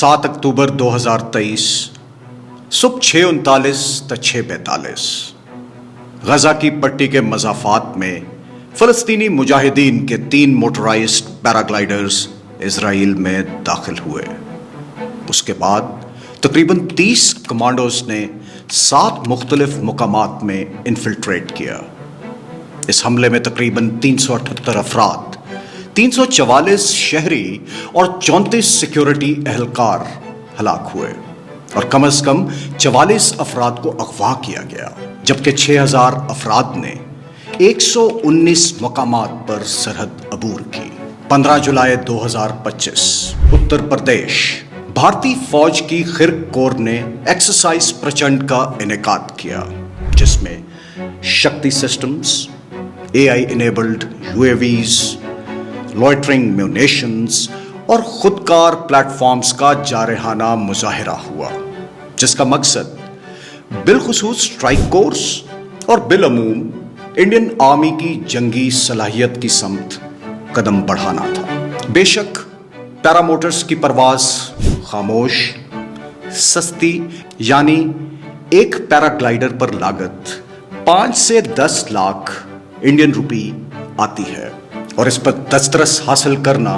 7 अक्टूबर 2023 सुबह 6:39 تا 6:42 गजा की पट्टी के मज़ाफ़ात में फ़लस्तीनी मुजाहिदीन के 3 मोटराइज्ड पैराग्लाइडर्स इजराइल में दाखिल हुए। उसके बाद तकरीबन 30 कमांडोज ने 7 मुख्तलिफ मुकामात में इन्फिल्ट्रेट किया। इस हमले में तकरीबन 378 अफराद, 344 शहरी और 34 सिक्योरिटी एहलकार हलाक हुए और कम से कम 44 अफराद को अगवा किया गया, जबकि 6000 अफराद ने 119 मकामात पर सरहद अबूर की। 15 जुलाई 2025 उत्तर प्रदेश भारतीय फौज की खिर्क कोर ने एक्सरसाइज प्रचंड का इनेकाद किया, जिसमें शक्ति systems, AI enabled UAVs, loitering munitions और खुदकार प्लेटफॉर्म्स का जारहाना मुजाहिरा हुआ, जिसका मकसद बिलखुसूस स्ट्राइक कोर्स और बिलअमूम इंडियन आर्मी की जंगी सलाहियत की समत कदम बढ़ाना था। बेशक पैरामोटर्स की परवाज खामोश, सस्ती, यानी एक पैराग्लाइडर पर लागत 5 से 10 लाख इंडियन रुपी आती है और इस पर दस्तरस हासिल करना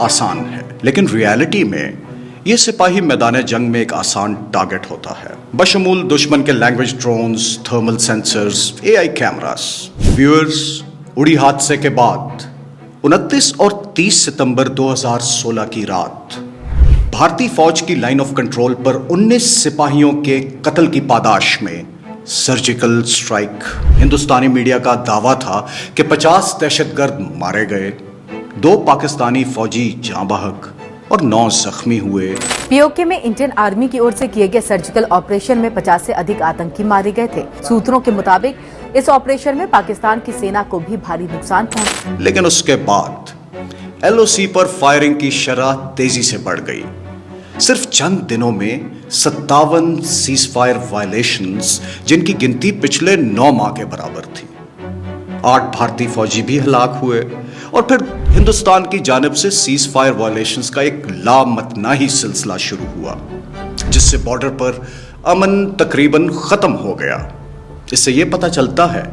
आसान है, लेकिन रियलिटी में ये सिपाही मैदान जंग में एक आसान टारगेट होता है, बशमूल दुश्मन के language drones, thermal sensors, AI cameras. Viewers, उड़ी हादसे के बाद 29 और 30 सितंबर 2016 की रात भारतीय फौज की लाइन ऑफ कंट्रोल पर 19 सिपाहियों के कत्ल की पादाश में सर्जिकल स्ट्राइक। हिंदुस्तानी मीडिया का दावा था कि 50 दहशतगर्द मारे गए, 2 पाकिस्तानी फौजी जाँ बहक और 9 जख्मी हुए। पीओके में इंडियन आर्मी की ओर से किए गए सर्जिकल ऑपरेशन में 50 से अधिक आतंकी मारे गए थे। सूत्रों के मुताबिक इस ऑपरेशन में पाकिस्तान की सेना को भी भारी नुकसान पहुंचा, लेकिन उसके बाद LOC पर फायरिंग की शरह तेजी से बढ़ गई। सिर्फ चंद दिनों में 57 सीजफायर वायलेशंस, जिनकी गिनती पिछले 9 माह के बराबर थी। 8 भारतीय फौजी भी हलाक हुए और फिर हिंदुस्तान की जानिब से सीजफायर वायलेशंस का एक लामतनाही सिलसिला शुरू हुआ, जिससे बॉर्डर पर अमन तकरीबन खत्म हो गया। इससे यह पता चलता है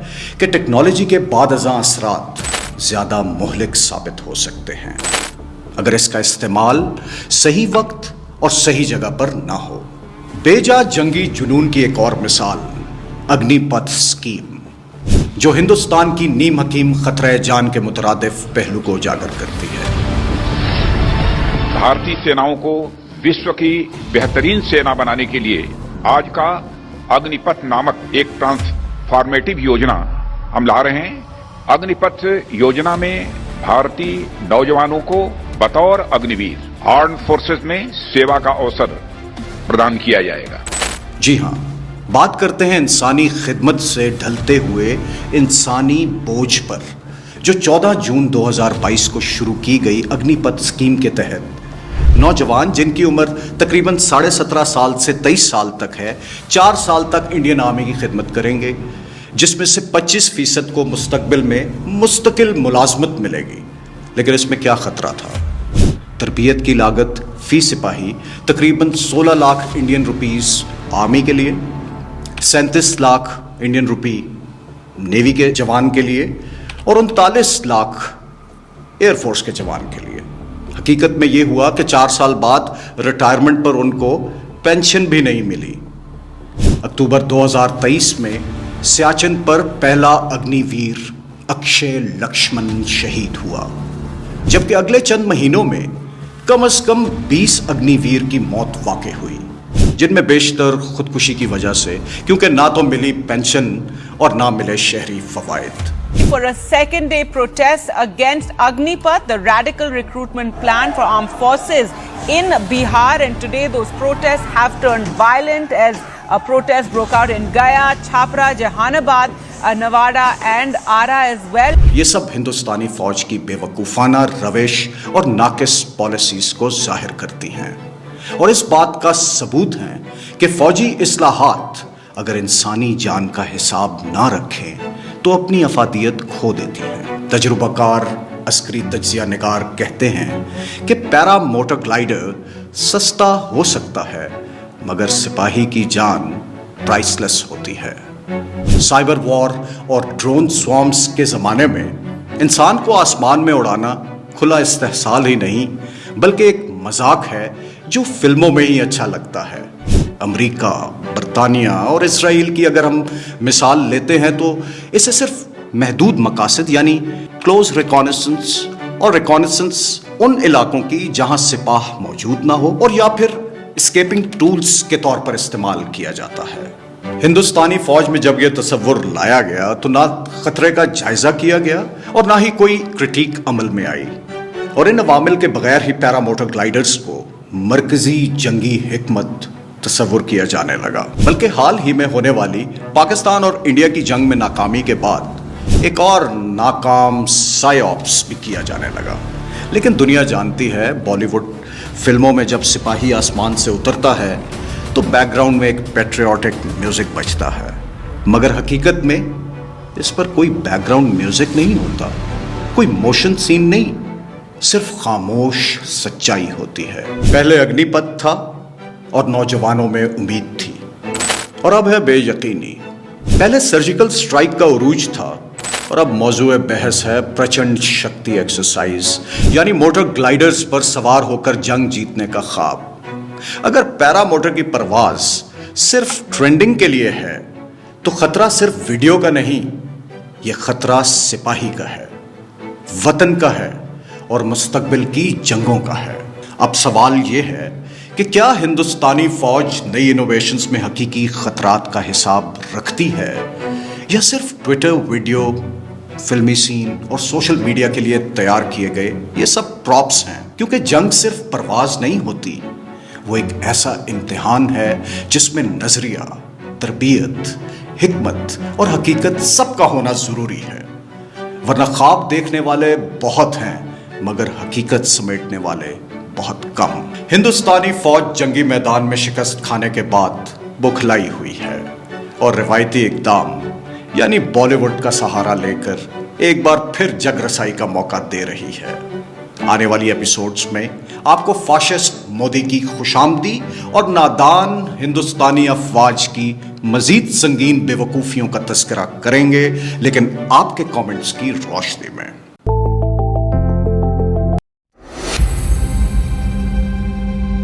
कि टेक्नोलॉजी के बादअज़ां असरात ज्यादा मुहलिक साबित हो सकते हैं अगर इसका इस्तेमाल सही वक्त और सही जगह पर ना हो। बेजा जंगी जुनून की एक और मिसाल अग्निपथ स्कीम, जो हिंदुस्तान की नीम हकीम खतरे जान के मुतरादिफ पहलू को उजागर करती है। भारतीय सेनाओं को विश्व की बेहतरीन सेना बनाने के लिए आज का अग्निपथ नामक एक ट्रांसफॉर्मेटिव योजना हम ला रहे हैं। अग्निपथ योजना में भारतीय नौजवानों को बतौर अग्निवीर आर्म्ड फोर्सेस में सेवा का अवसर प्रदान किया जाएगा। जी हां, बात करते हैं इंसानी खिदमत से ढलते हुए इंसानी बोझ पर, जो 14 जून 2022 को शुरू की गई अग्निपथ स्कीम के तहत नौजवान जिनकी उम्र तकरीबन 17.5 साल से 23 साल तक है, 4 साल तक इंडियन आर्मी की खिदमत करेंगे, जिसमें से 25% को मुस्तकबिल में मुस्तकिल मुलाजमत मिलेगी। लेकिन इसमें क्या खतरा था? तरबियत की लागत फी सिपाही तकरीबन 16 लाख इंडियन रुपीस आर्मी के लिए, 37 लाख इंडियन रुपी नेवी के जवान के लिए और 39 लाख एयरफोर्स के जवान के लिए। हकीकत में यह हुआ कि 4 साल बाद रिटायरमेंट पर उनको पेंशन भी नहीं मिली। अक्टूबर 2023 में सियाचिन पर पहला अग्निवीर अक्षय लक्ष्मण शहीद हुआ, जबकि अगले चंद महीनों में कम से कम 20 अग्निवीर की मौत वाक़ई हुई, जिनमें बेशतर खुदकुशी की वजह से, क्योंकि ना तो मिली पेंशन और ना मिले शहरी फवायद। For a second-day protest against Agnipath, the radical recruitment plan for armed forces in Bihar, and today those protests have turned violent as a protest broke out in Gaya, Chhapra, Jehanabad, Nevada and Ara as well. ये सब हिंदुस्तानी फौज की बेवकूफ़ाना रविश और नाकिस policies को जाहिर करती हैं और इस बात का सबूत है कि फौजी इस्लाहात अगर इंसानी जान का हिसाब ना रखें तो अपनी अफादियत खो देती हैं। तजुर्बाकार अस्करी तज्जिया निगार कहते हैं कि पैरा मोटर ग्लाइडर सस्ता हो सकता है, मगर सिपाही की जान प्राइसलेस होती है। साइबर वॉर और ड्रोन स्वॉर्म्स के जमाने में इंसान को आसमान में उड़ाना खुला इस्तेहसाल ही नहीं, बल्कि एक मजाक है जो फिल्मों में ही अच्छा लगता है। अमेरिका, बरतानिया और इसराइल की अगर हम मिसाल लेते हैं तो इसे सिर्फ महदूद मकासद यानी क्लोज रिकॉनेसेंस और रिकॉनेसेंस उन इलाकों की जहां सिपाह मौजूद ना हो और या फिर एस्केपिंग टूल्स के तौर पर इस्तेमाल किया जाता है। हिंदुस्तानी फौज में जब यह तस्वुर लाया गया तो ना खतरे का जायजा किया गया और ना ही कोई क्रिटिक अमल में आई, और इन अवामिल के बगैर ही पैरामोटर ग्लाइडर्स को मरकजी जंगी हिकमत तस्वुर किया जाने लगा। बल्कि हाल ही में होने वाली पाकिस्तान और इंडिया की जंग में नाकामी के बाद एक और नाकाम साइऑप्स भी किया जाने लगा। लेकिन दुनिया जानती है, बॉलीवुड फिल्मों में जब सिपाही आसमान से उतरता है तो बैकग्राउंड में एक पैट्रियोटिक म्यूजिक बजता है, मगर हकीकत में इस पर कोई बैकग्राउंड म्यूजिक नहीं होता, कोई मोशन सीन नहीं, सिर्फ खामोश सच्चाई होती है। पहले अग्निपथ था और नौजवानों में उम्मीद थी, और अब है बेयकीनी। पहले सर्जिकल स्ट्राइक का उरूज था और अब मौजूए बहस है प्रचंड शक्ति एक्सरसाइज, यानी मोटर ग्लाइडर्स पर सवार होकर जंग जीतने का ख्वाब। अगर पैरामोटर की परवाज सिर्फ ट्रेंडिंग के लिए है तो खतरा सिर्फ वीडियो का नहीं, यह खतरा सिपाही का है, वतन का है और मुस्तकबिल की जंगों का है। अब सवाल यह है कि क्या हिंदुस्तानी फौज नई इनोवेशंस में हकीकी खतरात का हिसाब रखती है या सिर्फ ट्विटर वीडियो, फिल्मी सीन और सोशल मीडिया के लिए तैयार किए गए ये सब प्रॉप्स हैं। क्योंकि जंग सिर्फ परवाज नहीं होती, वो एक ऐसा इम्तिहान है जिसमें नजरिया, तरबियत, हिकमत और हकीकत सबका होना जरूरी है। वरना ख्वाब देखने वाले बहुत हैं मगर हकीकत समेटने वाले बहुत कम। हिंदुस्तानी फौज जंगी मैदान में शिकस्त खाने के बाद बौखलाई हुई है और रिवायती इक़दाम यानी बॉलीवुड का सहारा लेकर एक बार फिर जग रसाई का मौका दे रही है। आने वाली एपिसोड्स में आपको फाशिस्ट मोदी की खुशामदी और नादान हिंदुस्तानी अफवाज की मजीद संगीन बेवकूफियों का तस्करा करेंगे, लेकिन आपके कमेंट्स की रोशनी में।